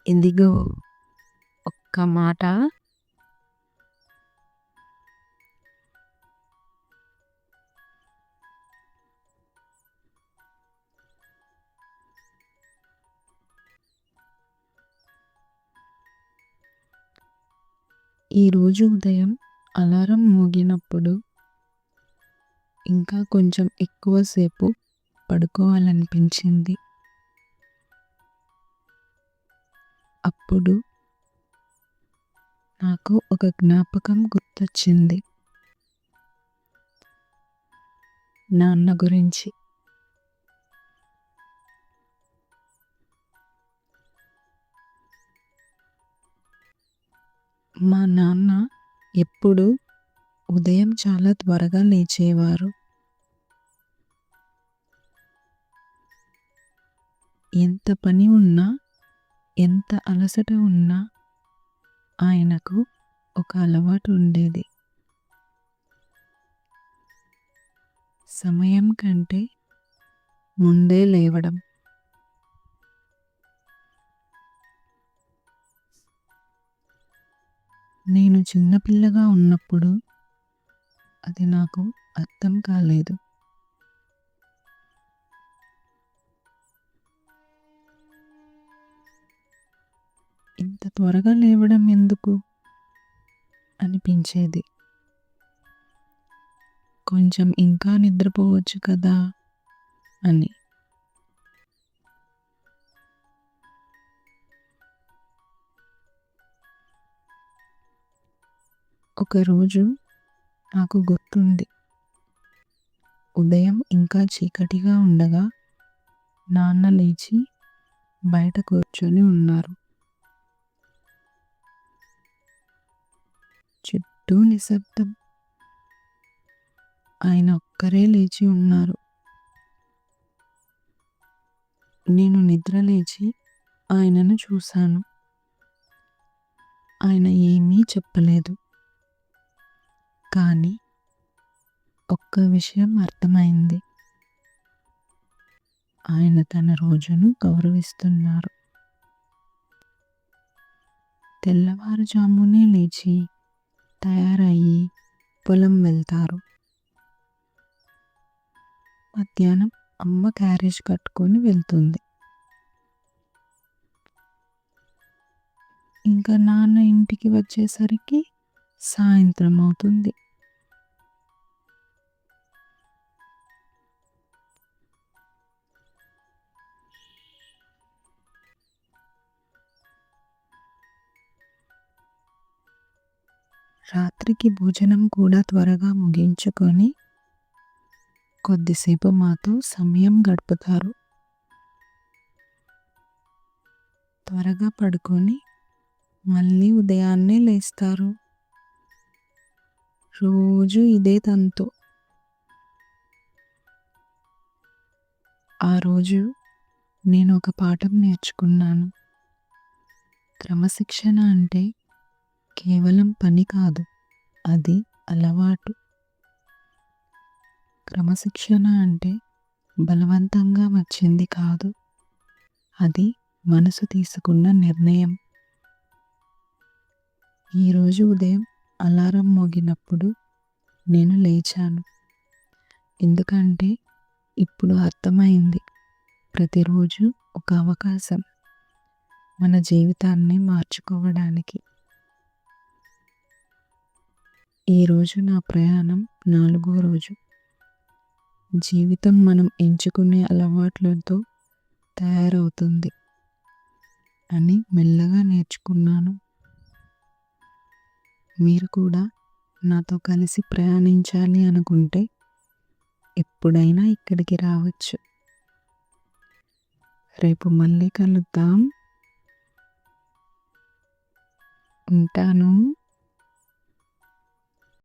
ఇదిగో ఒక్క మాట ఈరోజు ఉదయం అలారం మోగినప్పుడు ఇంకా కొంచెం ఎక్కువసేపు పడుకోవాలనిపించింది. అప్పుడు నాకు ఒక జ్ఞాపకం గుర్తొచ్చింది, నాన్న గురించి. మా నాన్న ఎప్పుడు ఉదయం చాలా త్వరగా లేచేవారు. ఎంత పని ఉన్నా, ఎంత అలసట ఉన్నా ఆయనకు ఒక అలవాటు ఉండేది. సమయం కంటే ముందే లేవడం. నేను చిన్నపిల్లగా ఉన్నప్పుడు అది నాకు అర్థం కాలేదు. ఇంత త్వరగా లేవడం ఎందుకు అనిపించేది. కొంచెం ఇంకా నిద్రపోవచ్చు కదా అని. ఒకరోజు నాకు గుర్తుంది, ఉదయం ఇంకా చీకటిగా ఉండగా నాన్న లేచి బయట కూర్చొని ఉన్నారు. చుట్టూ నిశ్శబ్దం. ఆయన ఒక్కరే లేచి ఉన్నారు. నేను నిద్ర లేచి ఆయనను చూశాను. ఆయన ఏమీ చెప్పలేదు. కానీ ఒక్క విషయం అర్థమైంది, ఆయన తన రోజును గౌరవిస్తున్నారు. తెల్లవారుజామునే లేచి తయారయ్యి పొలం వెళ్తారు. మధ్యాహ్నం అమ్మ క్యారేజ్ కట్టుకొని వెళ్తుంది. ఇంకా నాన్న ఇంటికి వచ్చేసరికి సాయంత్రం అవుతుంది. రాత్రికి భోజనం కూడా త్వరగా ముగించుకొని కొద్దిసేపు మాతో సమయం గడుపుతారు. త్వరగా పడుకొని మళ్ళీ ఉదయాన్నే లేస్తారు. రోజు ఇదే తంతు. ఆ రోజు నేను ఒక పాఠం నేర్చుకున్నాను. క్రమశిక్షణ అంటే కేవలం పని కాదు, అది అలవాటు. క్రమశిక్షణ అంటే బలవంతంగా వచ్చింది కాదు, అది మనసు తీసుకున్న నిర్ణయం. ఈరోజు ఉదయం అలారం మోగినప్పుడు నేను లేచాను. ఎందుకంటే ఇప్పుడు అర్థమైంది, ప్రతిరోజు ఒక అవకాశం మన జీవితాన్ని మార్చుకోవడానికి. ఈరోజు నా ప్రయాణం 4వ రోజు. జీవితం మనం ఎంచుకునే అలవాట్లతో తయారవుతుంది అని మెల్లగా నేర్చుకున్నాను. మీరు కూడా నాతో కలిసి ప్రయాణించాలి అనుకుంటే ఎప్పుడైనా ఇక్కడికి రావచ్చు. రేపు మళ్ళీ కలుద్దాం. ఉంటాను.